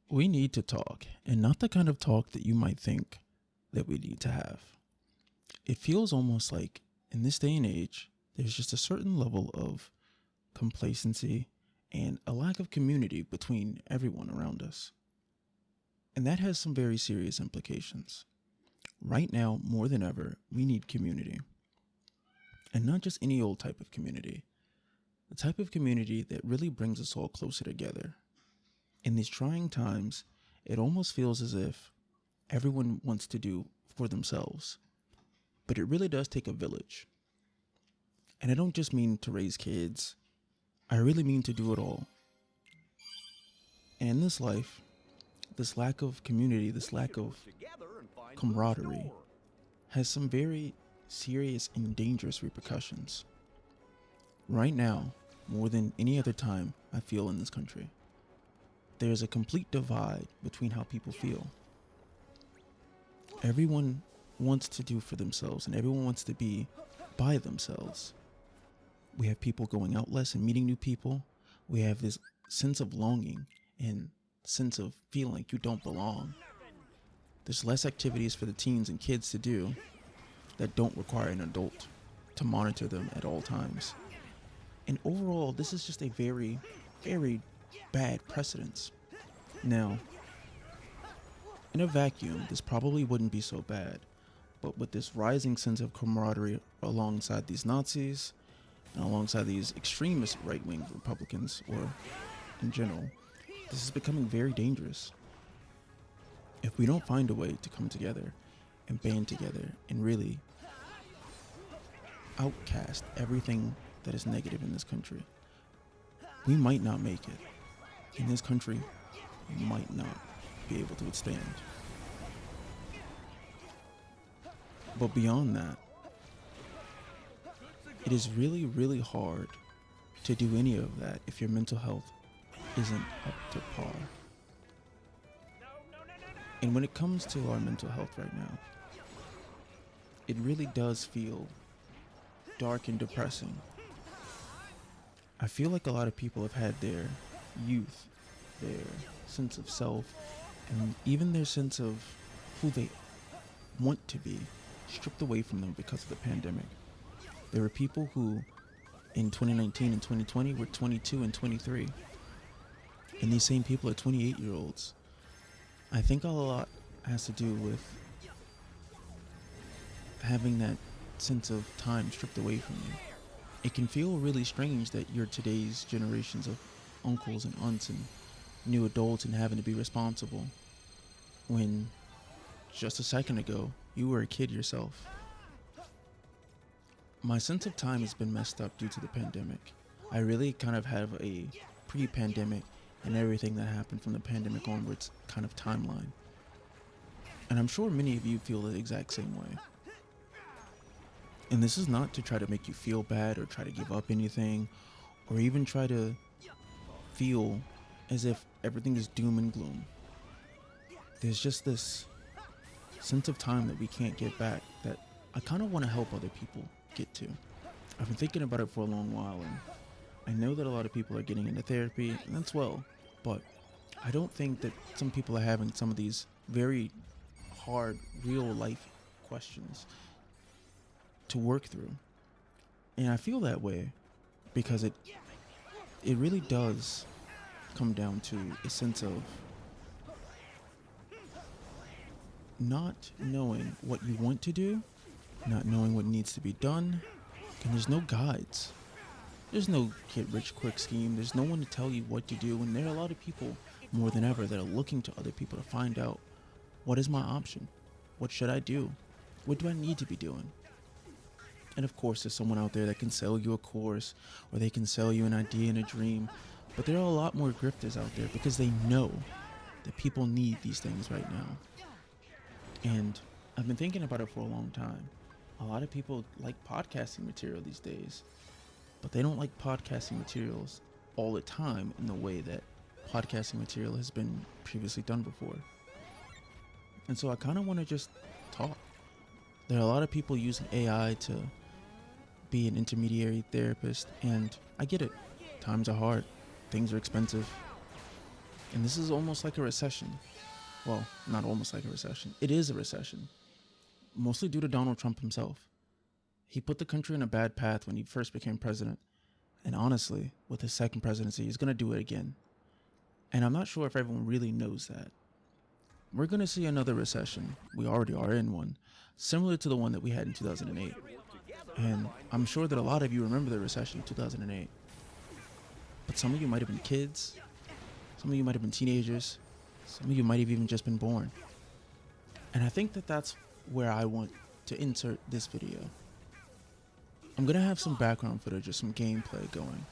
We need to talk, and not the kind of talk that you might think that we need to have. It feels almost like in this day and age, there's just a certain level of complacency and a lack of community between everyone around us. And that has some very serious implications. Right now, more than ever, we need community. And not just any old type of community, the type of community that really brings us all closer together. In these trying times, it almost feels as if everyone wants to do for themselves. But it really does take a village. And I don't just mean to raise kids, I really mean to do it all. And in this life, this lack of community, this lack of camaraderie, has some very serious and dangerous repercussions. Right now, more than any other time I feel in this country, there's a complete divide between how people feel. Everyone wants to do for themselves and everyone wants to be by themselves. We have people going out less and meeting new people. We have this sense of longing and sense of feeling like you don't belong. There's less activities for the teens and kids to do that don't require an adult to monitor them at all times. And overall, this is just a very, very bad precedence. Now, in a vacuum, this probably wouldn't be so bad, but with this rising sense of camaraderie alongside these Nazis and alongside these extremist right-wing Republicans, or in general, this is becoming very dangerous. If we don't find a way to come together and band together and really outcast everything that is negative in this country, we might not make it. In this country, might not be able to withstand. But beyond that, it is really, really hard to do any of that if your mental health isn't up to par. And when it comes to our mental health right now, it really does feel dark and depressing. I feel like a lot of people have had their youth, their sense of self, and even their sense of who they want to be stripped away from them because of the pandemic. There were people who in 2019 and 2020 were 22 and 23. And these same people are 28-year-olds. I think a lot has to do with having that sense of time stripped away from you. It can feel really strange that you're today's generations of uncles and aunts and new adults and having to be responsible when just a second ago you were a kid yourself. My sense of time has been messed up due to the pandemic. I really kind of have a pre-pandemic and everything that happened from the pandemic onwards kind of timeline. And I'm sure many of you feel the exact same way. And this is not to try to make you feel bad or try to give up anything or even try to feel as if everything is doom and gloom. There's just this sense of time that we can't get back that I kind of want to help other people get to. I've been thinking about it for a long while, and I know that a lot of people are getting into therapy, and that's well, but I don't think that some people are having some of these very hard, real life questions to work through. And I feel that way because it really does come down to a sense of not knowing what you want to do, not knowing what needs to be done, and there's no guides. There's no get rich quick scheme. There's no one to tell you what to do, and there are a lot of people more than ever that are looking to other people to find out, what is my option? What should I do? What do I need to be doing? And of course, there's someone out there that can sell you a course, or they can sell you an idea and a dream, but there are a lot more grifters out there because they know that people need these things right now. And I've been thinking about it for a long time. A lot of people like podcasting material these days, but they don't like podcasting materials all the time in the way that podcasting material has been previously done before. And so I kind of want to just talk. There are a lot of people using AI to be an intermediary therapist, and I get it. Times are hard. Things are expensive. And this is almost like a recession. Well, not almost like a recession. It is a recession, mostly due to Donald Trump himself. He put the country in a bad path when he first became president. And honestly, with his second presidency, he's going to do it again. And I'm not sure if everyone really knows that. We're going to see another recession. We already are in one, similar to the one that we had in 2008. And I'm sure that a lot of you remember the recession of 2008. But some of you might have been kids. Some of you might have been teenagers. Some of you might have even just been born. And I think that that's where I want to insert this video. I'm going to have some background footage or some gameplay going,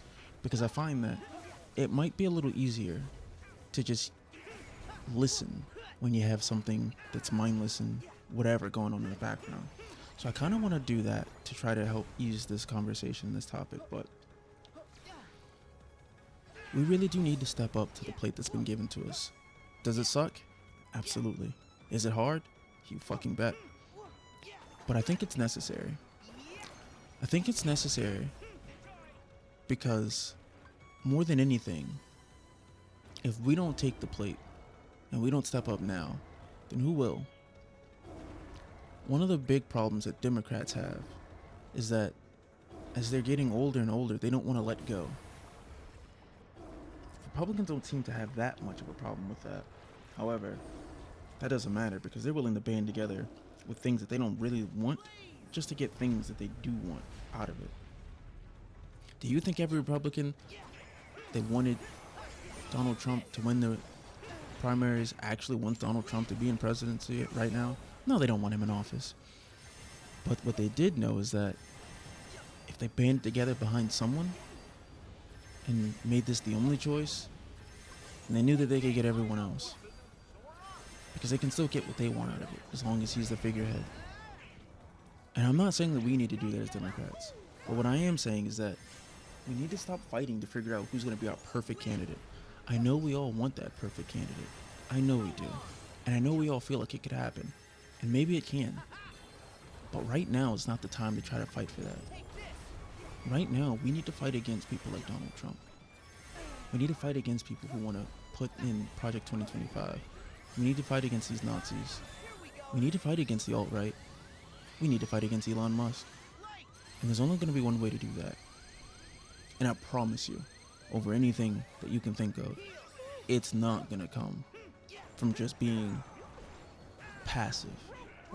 because I find that it might be a little easier to just listen when you have something that's mindless and whatever going on in the background. So I kind of want to do that to try to help ease this conversation, this topic, but we really do need to step up to the plate that's been given to us. Does it suck? Absolutely. Is it hard? You fucking bet. But I think it's necessary. I think it's necessary because more than anything, if we don't take the plate and we don't step up now, then who will? One of the big problems that Democrats have is that as they're getting older and older, they don't want to let go. Republicans don't seem to have that much of a problem with that. However, that doesn't matter because they're willing to band together with things that they don't really want just to get things that they do want out of it. Do you think every Republican that wanted Donald Trump to win the primaries actually wants Donald Trump to be in presidency right now? No, they don't want him in office. But what they did know is that if they banded together behind someone and made this the only choice, and they knew that they could get everyone else. Because they can still get what they want out of it, as long as he's the figurehead. And I'm not saying that we need to do that as Democrats. But what I am saying is that we need to stop fighting to figure out who's going to be our perfect candidate. I know we all want that perfect candidate. I know we do. And I know we all feel like it could happen. And maybe it can. But right now is not the time to try to fight for that. Right now, we need to fight against people like Donald Trump. We need to fight against people who want to put in Project 2025. We need to fight against these Nazis. We need to fight against the alt-right. We need to fight against Elon Musk. And there's only going to be one way to do that. And I promise you, over anything that you can think of, it's not going to come from just being passive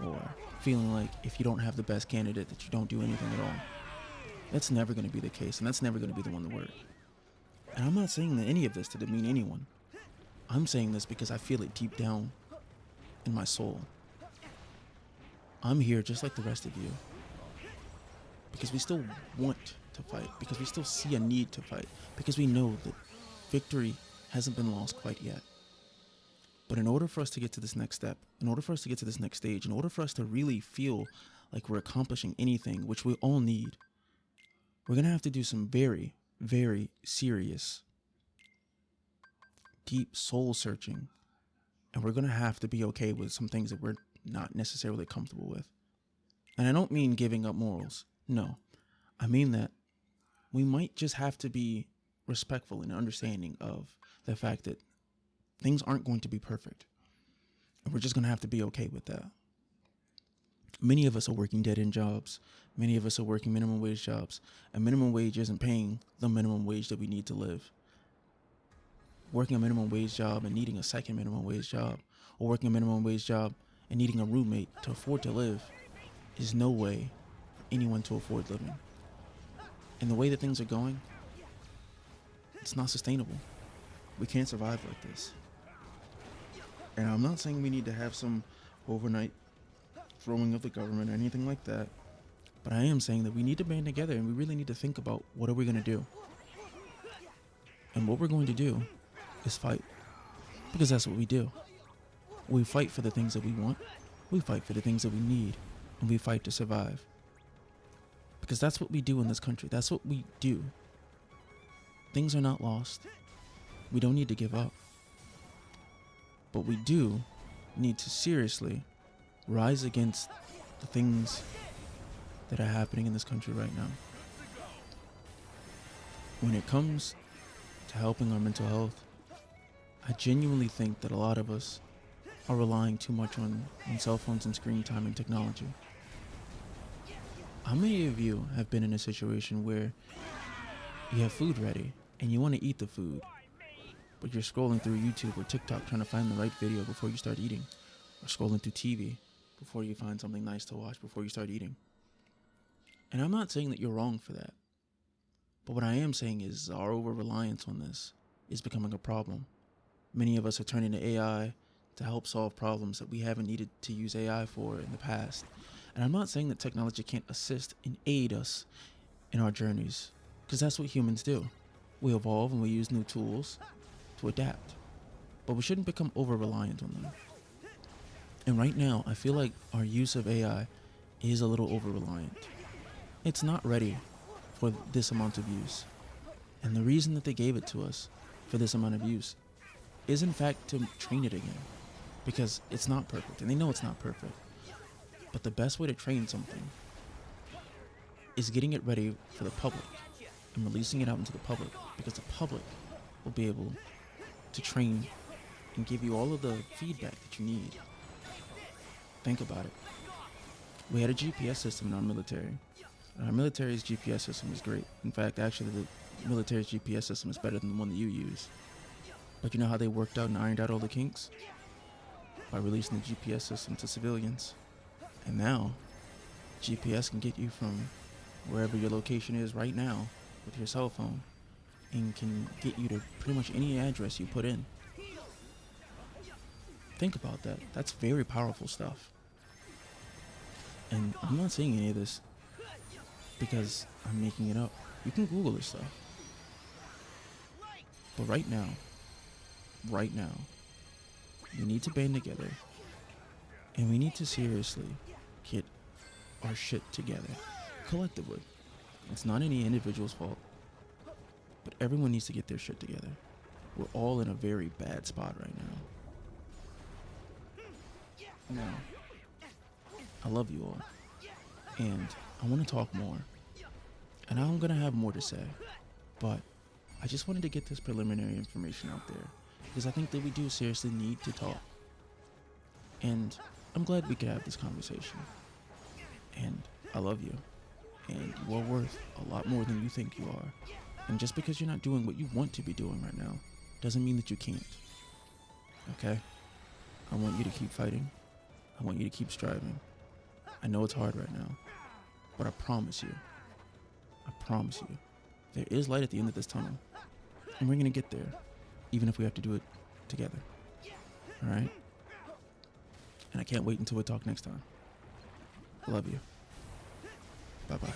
or feeling like if you don't have the best candidate that you don't do anything at all. That's never going to be the case, and that's never going to be the one to work. And I'm not saying that any of this to demean anyone. I'm saying this because I feel it deep down in my soul. I'm here just like the rest of you because we still want to fight, because we still see a need to fight, because we know that victory hasn't been lost quite yet. But in order for us to get to this next step, in order for us to get to this next stage, in order for us to really feel like we're accomplishing anything, which we all need, we're going to have to do some very, very serious, deep soul searching. And we're going to have to be okay with some things that we're not necessarily comfortable with. And I don't mean giving up morals. No, I mean that we might just have to be respectful and understanding of the fact that things aren't going to be perfect. And we're just going to have to be okay with that. Many of us are working dead-end jobs. Many of us are working minimum wage jobs. And minimum wage isn't paying the minimum wage that we need to live. Working a minimum wage job and needing a second minimum wage job, or working a minimum wage job and needing a roommate to afford to live, is no way for anyone to afford living. And the way that things are going, it's not sustainable. We can't survive like this. And I'm not saying we need to have some overnight throwing of the government or anything like that, but I am saying that we need to band together and we really need to think about what are we going to do. And what we're going to do is fight, because that's what we do. We fight for the things that we want, we fight for the things that we need, and we fight to survive. Because that's what we do in this country. That's what we do. Things are not lost. We don't need to give up. But we do need to seriously rise against the things that are happening in this country right now. When it comes to helping our mental health, I genuinely think that a lot of us are relying too much on cell phones and screen time and technology. How many of you have been in a situation where you have food ready and you want to eat the food, but you're scrolling through YouTube or TikTok trying to find the right video before you start eating, or scrolling through TV before you find something nice to watch before you start eating? And I'm not saying that you're wrong for that, but what I am saying is our over-reliance on this is becoming a problem. Many of us are turning to AI to help solve problems that we haven't needed to use AI for in the past. And I'm not saying that technology can't assist and aid us in our journeys, because that's what humans do. We evolve and we use new tools to adapt, but we shouldn't become over-reliant on them. And right now, I feel like our use of AI is a little over-reliant. It's not ready for this amount of use. And the reason that they gave it to us for this amount of use is in fact to train it again, because it's not perfect, and they know it's not perfect. But the best way to train something is getting it ready for the public and releasing it out into the public, because the public will be able to train and give you all of the feedback that you need. Think about it. We had a GPS system in our military. Our military's GPS system is great. In fact, actually, the military's GPS system is better than the one that you use. But you know how they worked out and ironed out all the kinks? By releasing the GPS system to civilians. And now, GPS can get you from wherever your location is right now with your cell phone, and can get you to pretty much any address you put in. Think about that. That's very powerful stuff. And I'm not saying any of this because I'm making it up. You can Google this stuff. But right now, we need to band together, and we need to seriously get our shit together, collectively. It's not any individual's fault, but everyone needs to get their shit together. We're all in a very bad spot right now. Now, I love you all, and I want to talk more, and I'm going to have more to say, but I just wanted to get this preliminary information out there, because I think that we do seriously need to talk, and I'm glad we could have this conversation, and I love you, and you are worth a lot more than you think you are, and just because you're not doing what you want to be doing right now doesn't mean that you can't, okay? I want you to keep fighting. I want you to keep striving. I know it's hard right now, but I promise you, there is light at the end of this tunnel, and we're gonna get there, even if we have to do it together, all right? And I can't wait until we talk next time. I love you. Bye-bye.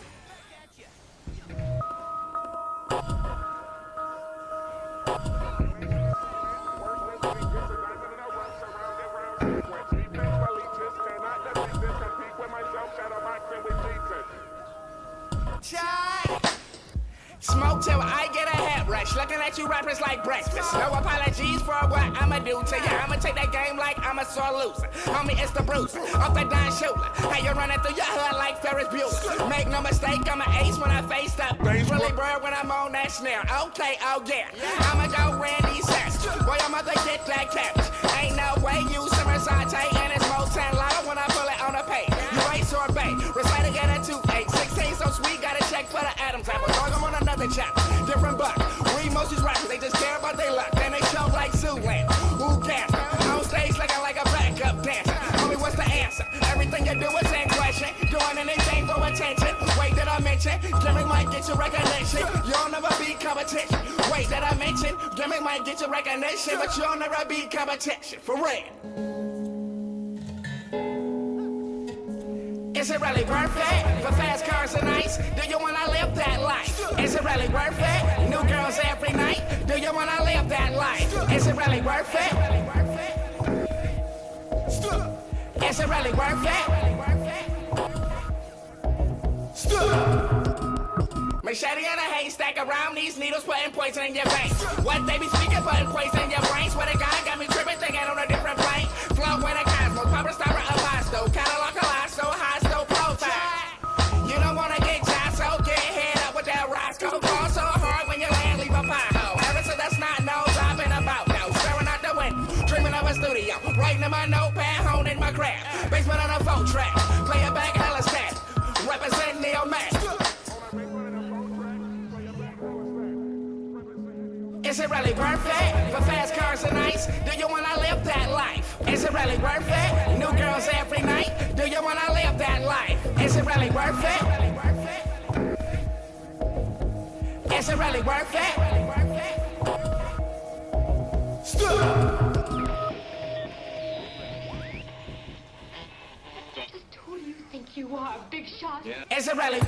Smoke till I get a head rush. Looking at you rappers like breakfast. No apologies for what I'ma do to ya. I'ma take that game like I'm a sore loser. Homie, it's the bruiser. Off the Don Shula. How you running through your hood like Ferris Bueller? Make no mistake, I'm an ace when I faced up. Really bird when I'm on that snare. Okay, oh yeah. I'ma go Randy Savage. Boy, I'm about to get that cabbage. Ain't no way you simmer saute and it's Motown Lotto when I pull it on the page. You ain't sorbet. Recited get a toothache. 16 so sweet, gotta check for the Adams apple. Dog, I'm on another chapter. Different buck. Read most these rappers, they just care about their luck. Then they show like Zoolander. Who cares? On stage looking like a backup dancer. Homie, what's the answer? Everything you do is in question. Doing anything for attention. Wait, did I mention? Gimmick might get you recognition. You'll never be competition. Wait, did I mention? Gimmick might get you recognition, but you'll never be competition. For real. Is it really worth it? For fast cars and ice? Do you wanna live that life? Is it really worth it? New girls every night? Do you wanna live that life? Is it really worth it? Is it really worth it? Machete in a haystack around these needles, putting poison in your veins. What they be speaking, putting poison in your brain. Swear to God, got me tripping, thinking on a different plane. Flow in a cosmos, power star of Abasto, catalog colossal, hostile profile. You don't wanna get shot, so get head up with that Roscoe. Fall so hard when you land, leave a pothole. Ever since that's not no dropping about, no. Staring out the yo. Writing in my notepad, honing my craft. Basement on a 4-track. Play it back, hella stat. Represent Neo Max. Is it really worth it? For fast cars and ice? Do you wanna live that life? Is it really worth it? New girls every night? Do you wanna live that life? Is it really worth it? Is it really worth it? Just who do you think you are, big shot? Is it really?